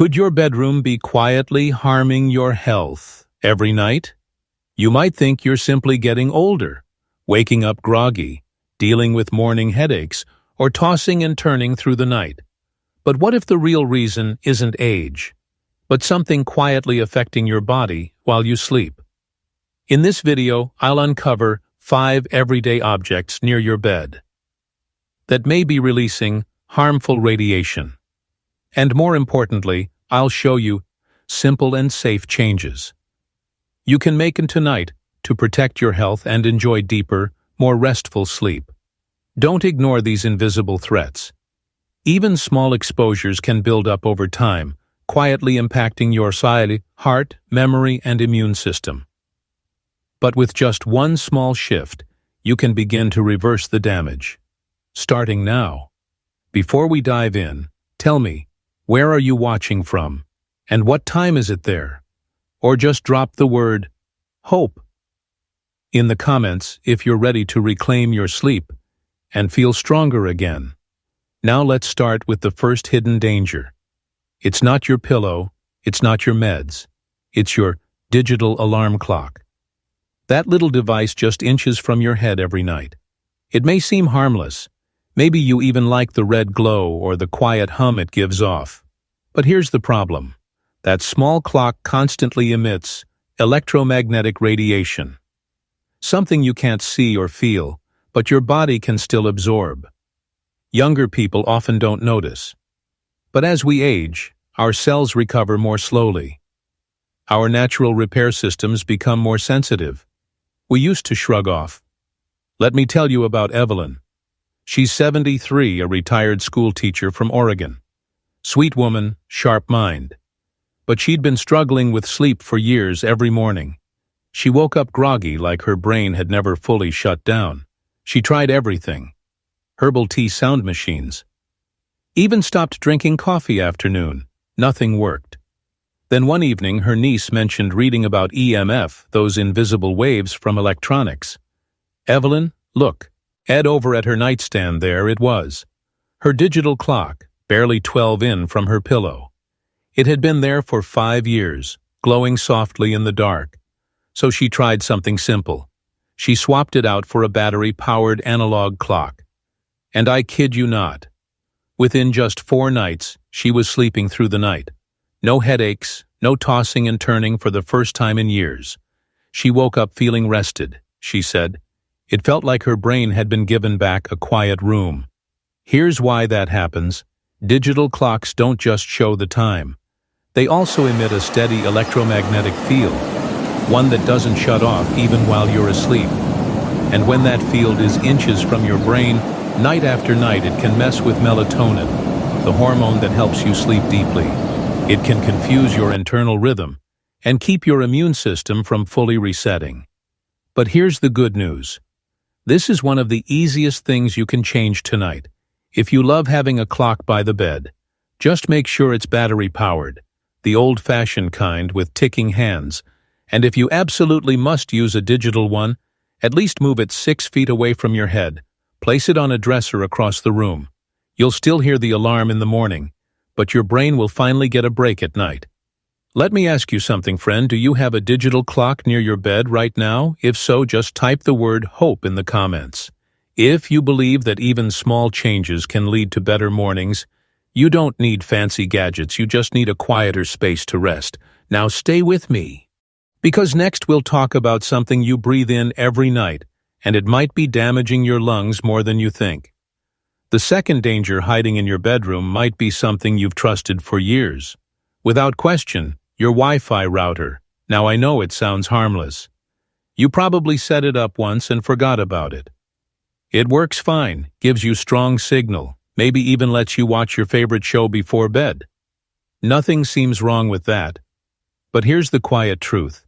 Could your bedroom be quietly harming your health every night? You might think you're simply getting older, waking up groggy, dealing with morning headaches, or tossing and turning through the night. But what if the real reason isn't age, but something quietly affecting your body while you sleep? In this video, I'll uncover 5 everyday objects near your bed that may be releasing harmful radiation. And more importantly, I'll show you simple and safe changes you can make tonight to protect your health and enjoy deeper, more restful sleep. Don't ignore these invisible threats. Even small exposures can build up over time, quietly impacting your heart, memory, and immune system. But with just one small shift, you can begin to reverse the damage. Starting now. Before we dive in, tell me, where are you watching from? And what time is it there? Or just drop the word hope in the comments if you're ready to reclaim your sleep and feel stronger again. Now let's start with the first hidden danger. It's not your pillow, it's not your meds, it's your digital alarm clock. That little device just inches from your head every night. It may seem harmless. Maybe you even like the red glow or the quiet hum it gives off. But here's the problem. That small clock constantly emits electromagnetic radiation. Something you can't see or feel, but your body can still absorb. Younger people often don't notice. But as we age, our cells recover more slowly. Our natural repair systems become more sensitive. We used to shrug off. Let me tell you about Evelyn. She's 73, a retired school teacher from Oregon. Sweet woman, sharp mind. But she'd been struggling with sleep for years every morning. She woke up groggy like her brain had never fully shut down. She tried everything. Herbal tea sound machines. Even stopped drinking coffee afternoon. Nothing worked. Then one evening her niece mentioned reading about EMF, those invisible waves from electronics. Evelyn, look. Ed over at her nightstand there it was. Her digital clock, barely 12 in from her pillow. It had been there for 5 years, glowing softly in the dark. So she tried something simple. She swapped it out for a battery-powered analog clock. And I kid you not. Within just 4 nights, she was sleeping through the night. No headaches, no tossing and turning for the first time in years. She woke up feeling rested, she said. It felt like her brain had been given back a quiet room. Here's why that happens. Digital clocks don't just show the time. They also emit a steady electromagnetic field, one that doesn't shut off even while you're asleep. And when that field is inches from your brain, night after night it can mess with melatonin, the hormone that helps you sleep deeply. It can confuse your internal rhythm and keep your immune system from fully resetting. But here's the good news. This is one of the easiest things you can change tonight. If you love having a clock by the bed, just make sure it's battery-powered, the old-fashioned kind with ticking hands, and if you absolutely must use a digital one, at least move it 6 feet away from your head. Place it on a dresser across the room. You'll still hear the alarm in the morning, but your brain will finally get a break at night. Let me ask you something, friend. Do you have a digital clock near your bed right now? If so, just type the word hope in the comments. If you believe that even small changes can lead to better mornings, you don't need fancy gadgets, you just need a quieter space to rest. Now stay with me. Because next we'll talk about something you breathe in every night, and it might be damaging your lungs more than you think. The second danger hiding in your bedroom might be something you've trusted for years. Without question, your Wi-Fi router. Now I know it sounds harmless. You probably set it up once and forgot about it. It works fine, gives you strong signal, maybe even lets you watch your favorite show before bed. Nothing seems wrong with that. But here's the quiet truth.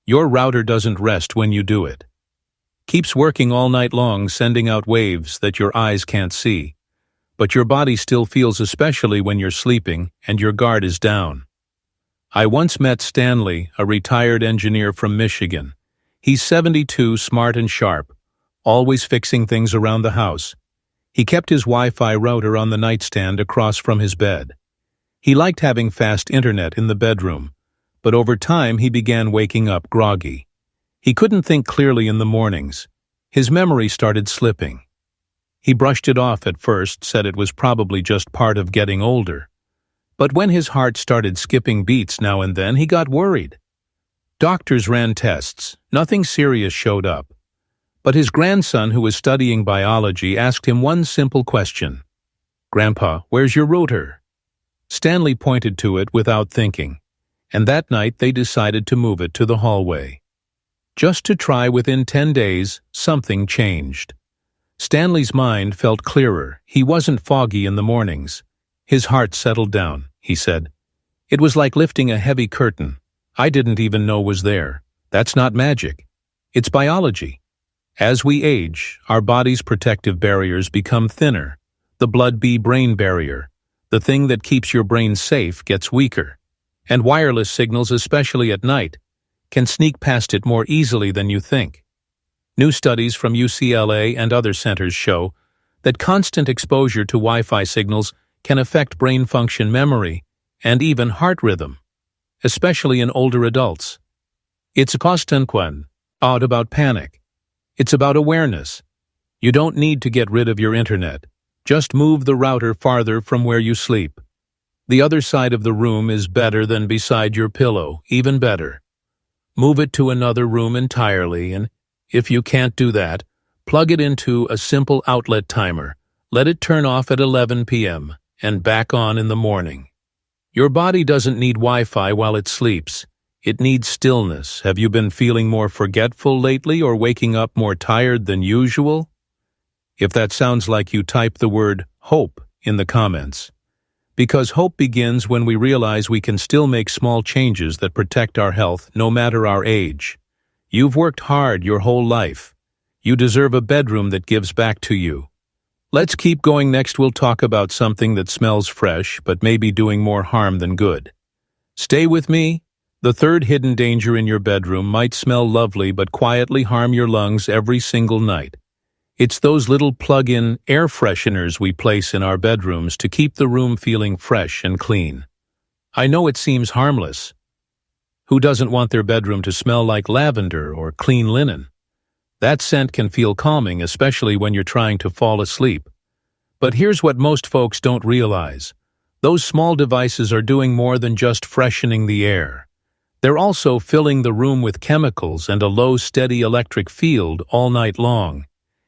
Your router doesn't rest when you do it. Keeps working all night long, sending out waves that your eyes can't see. But your body still feels, especially when you're sleeping and your guard is down. I once met Stanley, a retired engineer from Michigan. He's 72, smart and sharp, always fixing things around the house. He kept his Wi-Fi router on the nightstand across from his bed. He liked having fast internet in the bedroom, but over time he began waking up groggy. He couldn't think clearly in the mornings. His memory started slipping. He brushed it off at first, said it was probably just part of getting older. But when his heart started skipping beats now and then, he got worried. Doctors ran tests. Nothing serious showed up. But his grandson, who was studying biology, asked him one simple question. "Grandpa, where's your rotor?" Stanley pointed to it without thinking, and that night they decided to move it to the hallway. Just to try, within 10 days, something changed. Stanley's mind felt clearer. He wasn't foggy in the mornings. His heart settled down, he said. It was like lifting a heavy curtain. I didn't even know was there. That's not magic. It's biology. As we age, our body's protective barriers become thinner. The blood-brain barrier, the thing that keeps your brain safe, gets weaker. And wireless signals, especially at night, can sneak past it more easily than you think. New studies from UCLA and other centers show that constant exposure to Wi-Fi signals can affect brain function, memory, and even heart rhythm, especially in older adults. It's not about panic. It's about awareness. You don't need to get rid of your internet. Just move the router farther from where you sleep. The other side of the room is better than beside your pillow, even better. Move it to another room entirely, and if you can't do that, plug it into a simple outlet timer. Let it turn off at 11 p.m. and back on in the morning. Your body doesn't need Wi-Fi while it sleeps. It needs stillness. Have you been feeling more forgetful lately or waking up more tired than usual? If that sounds like you, type the word hope in the comments. Because hope begins when we realize we can still make small changes that protect our health no matter our age. You've worked hard your whole life. You deserve a bedroom that gives back to you. Let's keep going. Next we'll talk about something that smells fresh but may be doing more harm than good. Stay with me. The third hidden danger in your bedroom might smell lovely but quietly harm your lungs every single night. It's those little plug-in air fresheners we place in our bedrooms to keep the room feeling fresh and clean. I know it seems harmless. Who doesn't want their bedroom to smell like lavender or clean linen? That scent can feel calming, especially when you're trying to fall asleep. But here's what most folks don't realize. Those small devices are doing more than just freshening the air. They're also filling the room with chemicals and a low, steady electric field all night long.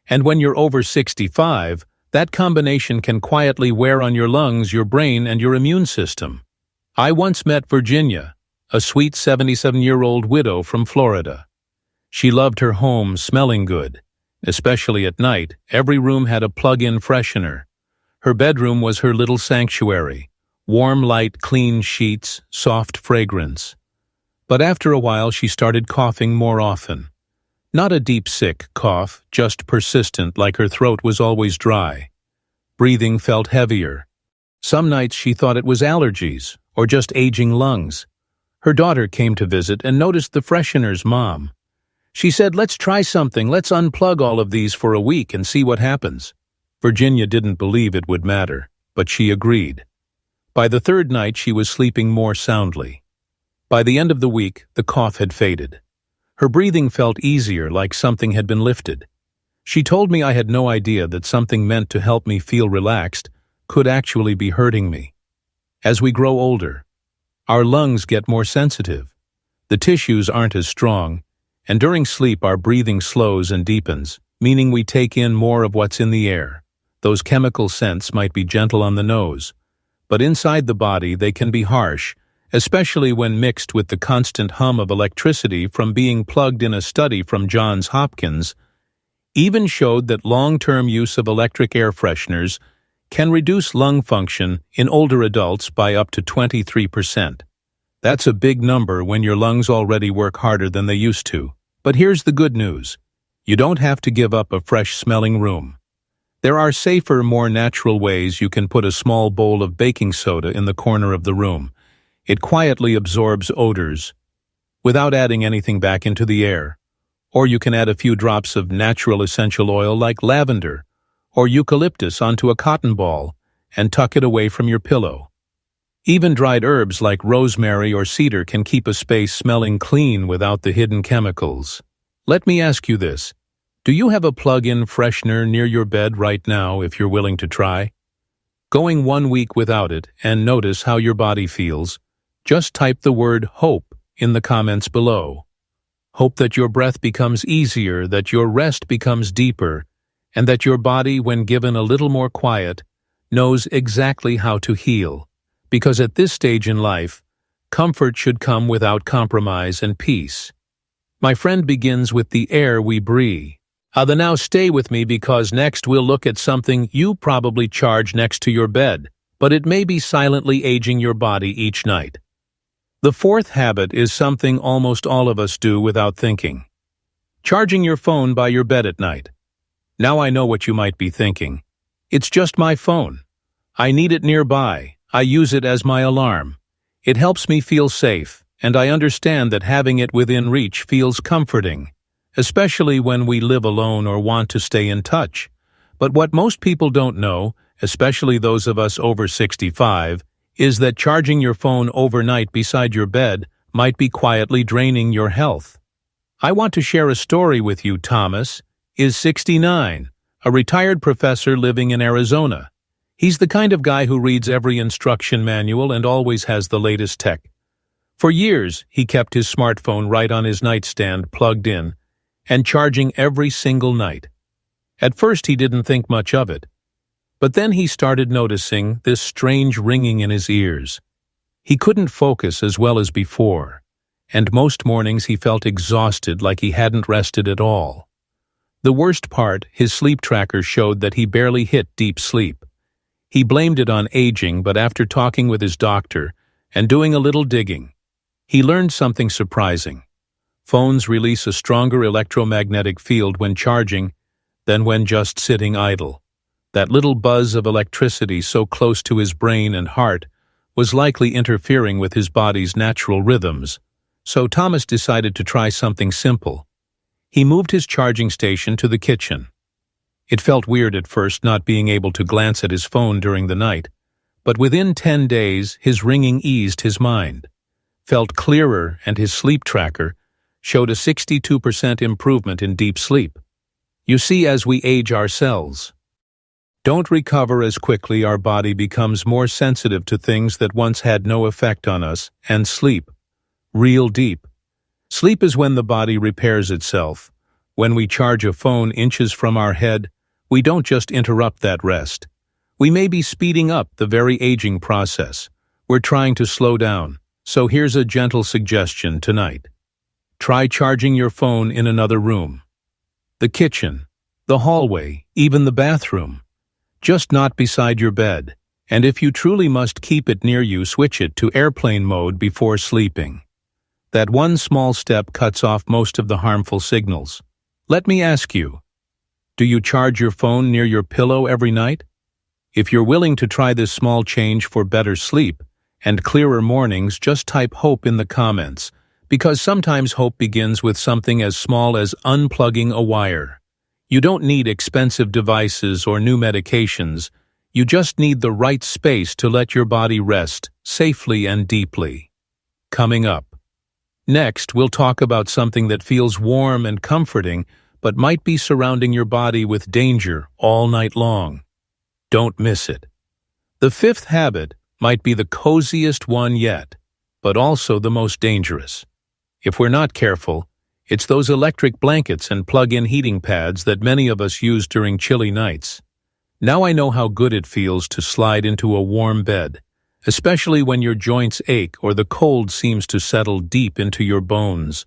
And when you're over 65, that combination can quietly wear on your lungs, your brain, and your immune system. I once met Virginia, a sweet 77-year-old widow from Florida. She loved her home smelling good, especially at night. Every room had a plug-in freshener. Her bedroom was her little sanctuary. Warm light, clean sheets, soft fragrance. But after a while, she started coughing more often. Not a deep sick cough, just persistent, like her throat was always dry. Breathing felt heavier. Some nights she thought it was allergies or just aging lungs. Her daughter came to visit and noticed the freshener's mom. She said, "Let's try something. Let's unplug all of these for a week and see what happens." Virginia didn't believe it would matter, but she agreed. By the third night, she was sleeping more soundly. By the end of the week, the cough had faded. Her breathing felt easier, like something had been lifted. She told me I had no idea that something meant to help me feel relaxed could actually be hurting me. As we grow older, our lungs get more sensitive. The tissues aren't as strong, and during sleep our breathing slows and deepens, meaning we take in more of what's in the air. Those chemical scents might be gentle on the nose, but inside the body they can be harsh, especially when mixed with the constant hum of electricity from being plugged in. A study from Johns Hopkins even showed that long-term use of electric air fresheners can reduce lung function in older adults by up to 23%. That's a big number when your lungs already work harder than they used to. But here's the good news. You don't have to give up a fresh-smelling room. There are safer, more natural ways. You can put a small bowl of baking soda in the corner of the room. It quietly absorbs odors without adding anything back into the air. Or you can add a few drops of natural essential oil like lavender or eucalyptus onto a cotton ball and tuck it away from your pillow. Even dried herbs like rosemary or cedar can keep a space smelling clean without the hidden chemicals. Let me ask you this. Do you have a plug-in freshener near your bed right now if you're willing to try? Going 1 week without it and notice how your body feels. Just type the word HOPE in the comments below. Hope that your breath becomes easier, that your rest becomes deeper, and that your body, when given a little more quiet, knows exactly how to heal. Because at this stage in life, comfort should come without compromise and peace. My friend begins with the air we breathe. Now stay with me because next we'll look at something you probably charge next to your bed, but it may be silently aging your body each night. The fourth habit is something almost all of us do without thinking. Charging your phone by your bed at night. Now I know what you might be thinking. It's just my phone. I need it nearby. I use it as my alarm. It helps me feel safe, and I understand that having it within reach feels comforting, especially when we live alone or want to stay in touch. But what most people don't know, especially those of us over 65, is that charging your phone overnight beside your bed might be quietly draining your health. I want to share a story with you. Thomas is 69, a retired professor living in Arizona. He's the kind of guy who reads every instruction manual and always has the latest tech. For years, he kept his smartphone right on his nightstand, plugged in, and charging every single night. At first, he didn't think much of it. But then he started noticing this strange ringing in his ears. He couldn't focus as well as before, and most mornings he felt exhausted, like he hadn't rested at all. The worst part, his sleep tracker showed that he barely hit deep sleep. He blamed it on aging, but after talking with his doctor and doing a little digging, he learned something surprising. Phones release a stronger electromagnetic field when charging than when just sitting idle. That little buzz of electricity so close to his brain and heart was likely interfering with his body's natural rhythms. So Thomas decided to try something simple. He moved his charging station to the kitchen. It felt weird at first not being able to glance at his phone during the night, but within 10 days his ringing eased his mind, felt clearer, and his sleep tracker showed a 62% improvement in deep sleep. You see, as we age ourselves, don't recover as quickly, our body becomes more sensitive to things that once had no effect on us, and sleep. Real deep. Sleep is when the body repairs itself. When we charge a phone inches from our head, we don't just interrupt that rest. We may be speeding up the very aging process. We're trying to slow down. So here's a gentle suggestion tonight. Try charging your phone in another room. The kitchen, the hallway, even the bathroom. Just not beside your bed, and if you truly must keep it near you, switch it to airplane mode before sleeping. That one small step cuts off most of the harmful signals. Let me ask you, do you charge your phone near your pillow every night? If you're willing to try this small change for better sleep and clearer mornings, just type HOPE in the comments, because sometimes hope begins with something as small as unplugging a wire. You don't need expensive devices or new medications. You just need the right space to let your body rest safely and deeply. Coming up. Next, we'll talk about something that feels warm and comforting, but might be surrounding your body with danger all night long. Don't miss it. The fifth habit might be the coziest one yet, but also the most dangerous. If we're not careful, it's those electric blankets and plug-in heating pads that many of us use during chilly nights. Now I know how good it feels to slide into a warm bed, especially when your joints ache or the cold seems to settle deep into your bones.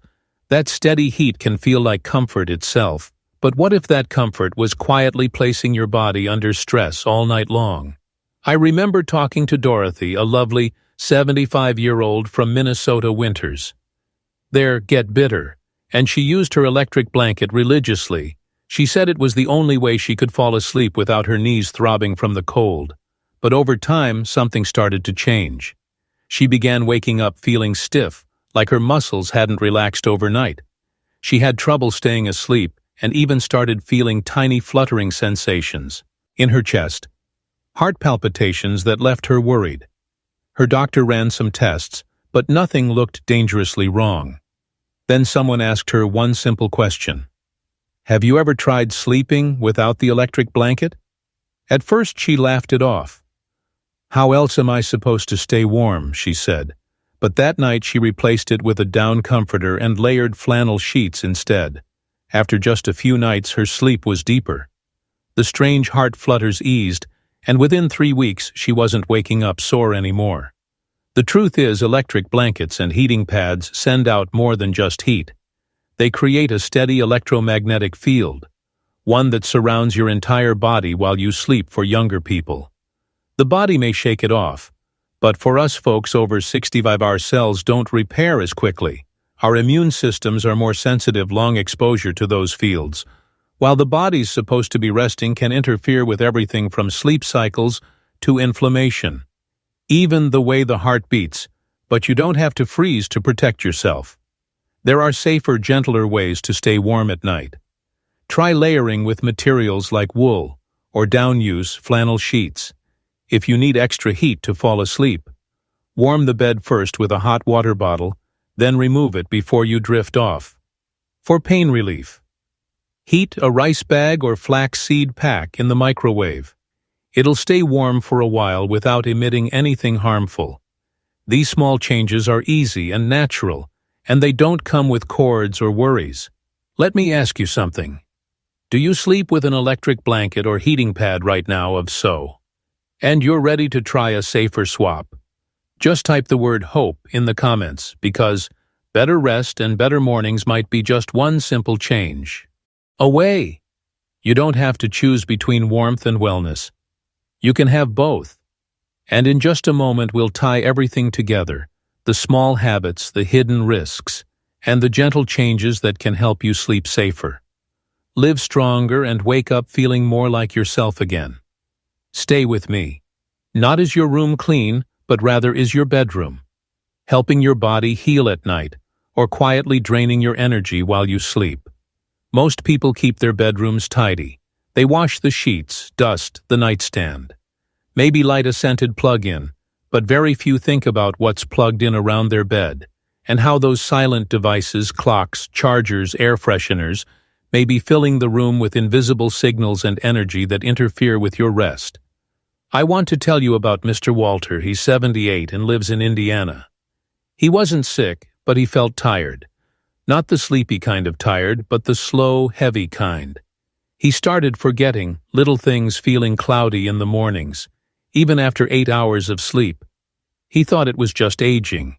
That steady heat can feel like comfort itself, but what if that comfort was quietly placing your body under stress all night long? I remember talking to Dorothy, a lovely 75-year-old from Minnesota winters. There, get bitter. And she used her electric blanket religiously. She said it was the only way she could fall asleep without her knees throbbing from the cold. But over time, something started to change. She began waking up feeling stiff, like her muscles hadn't relaxed overnight. She had trouble staying asleep and even started feeling tiny fluttering sensations in her chest, heart palpitations that left her worried. Her doctor ran some tests, but nothing looked dangerously wrong. Then someone asked her one simple question. "Have you ever tried sleeping without the electric blanket?" At first she laughed it off. "How else am I supposed to stay warm?" she said. But that night she replaced it with a down comforter and layered flannel sheets instead. After just a few nights her sleep was deeper. The strange heart flutters eased, and within 3 weeks she wasn't waking up sore anymore. The truth is, electric blankets and heating pads send out more than just heat. They create a steady electromagnetic field, one that surrounds your entire body while you sleep. For younger people, the body may shake it off, but for us folks over 65, our cells don't repair as quickly. Our immune systems are more sensitive. Long exposure to those fields, while the body's supposed to be resting, can interfere with everything from sleep cycles to inflammation. Even the way the heart beats, but you don't have to freeze to protect yourself. There are safer, gentler ways to stay warm at night. Try layering with materials like wool or down-use flannel sheets. If you need extra heat to fall asleep, warm the bed first with a hot water bottle, then remove it before you drift off. For pain relief, heat a rice bag or flax seed pack in the microwave. It'll stay warm for a while without emitting anything harmful. These small changes are easy and natural, and they don't come with cords or worries. Let me ask you something. Do you sleep with an electric blanket or heating pad right now? If so, and you're ready to try a safer swap, just type the word HOPE in the comments, because better rest and better mornings might be just one simple change away. You don't have to choose between warmth and wellness. You can have both. And in just a moment we'll tie everything together, the small habits, the hidden risks, and the gentle changes that can help you sleep safer. Live stronger and wake up feeling more like yourself again. Stay with me. Not is your room clean, but rather is your bedroom, helping your body heal at night or quietly draining your energy while you sleep. Most people keep their bedrooms tidy. They wash the sheets, dust the nightstand, maybe light a scented plug-in, but very few think about what's plugged in around their bed and how those silent devices, clocks, chargers, air fresheners, may be filling the room with invisible signals and energy that interfere with your rest. I want to tell you about Mr. Walter. He's 78 and lives in Indiana. He wasn't sick, but he felt tired. Not the sleepy kind of tired, but the slow, heavy kind. He started forgetting little things, feeling cloudy in the mornings, even after 8 hours of sleep. He thought it was just aging.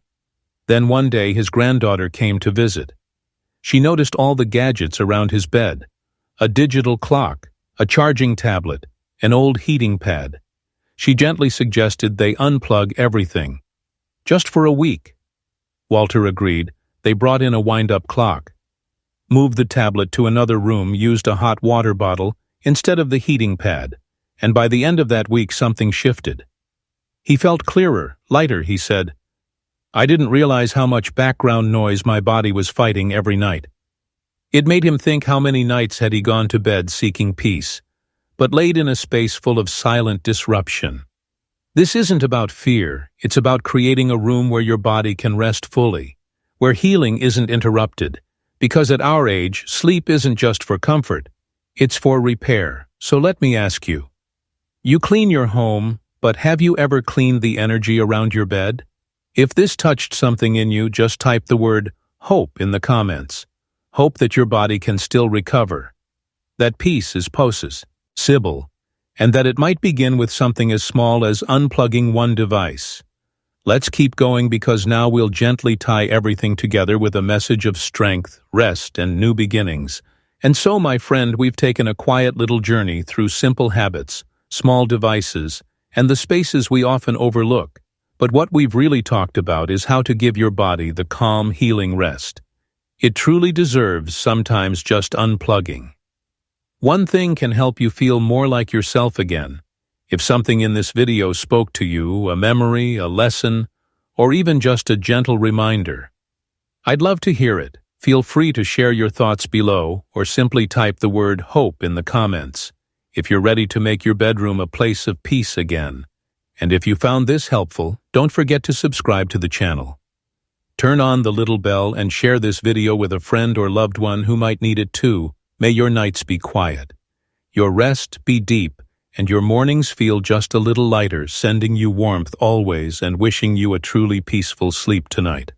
Then one day his granddaughter came to visit. She noticed all the gadgets around his bed, a digital clock, a charging tablet, an old heating pad. She gently suggested they unplug everything, just for a week. Walter agreed. They brought in a wind-up clock, moved the tablet to another room, used a hot water bottle instead of the heating pad, and by the end of that week something shifted. He felt clearer, lighter, he said. I didn't realize how much background noise my body was fighting every night. It made him think how many nights had he gone to bed seeking peace, but laid in a space full of silent disruption. This isn't about fear, it's about creating a room where your body can rest fully, where healing isn't interrupted, because at our age, sleep isn't just for comfort, it's for repair. So let me ask you, you clean your home, but have you ever cleaned the energy around your bed? If this touched something in you, just type the word HOPE in the comments. Hope that your body can still recover, that peace is possible, and that it might begin with something as small as unplugging one device. Let's keep going, because now we'll gently tie everything together with a message of strength, rest, and new beginnings. And so, my friend, we've taken a quiet little journey through simple habits, small devices, and the spaces we often overlook. But what we've really talked about is how to give your body the calm, healing rest it truly deserves, sometimes just unplugging. One thing can help you feel more like yourself again. If something in this video spoke to you, a memory, a lesson, or even just a gentle reminder, I'd love to hear it. Feel free to share your thoughts below, or simply type the word HOPE in the comments if you're ready to make your bedroom a place of peace again. And if you found this helpful, don't forget to subscribe to the channel. Turn on the little bell and share this video with a friend or loved one who might need it too. May your nights be quiet, your rest be deep, and your mornings feel just a little lighter, sending you warmth always and wishing you a truly peaceful sleep tonight.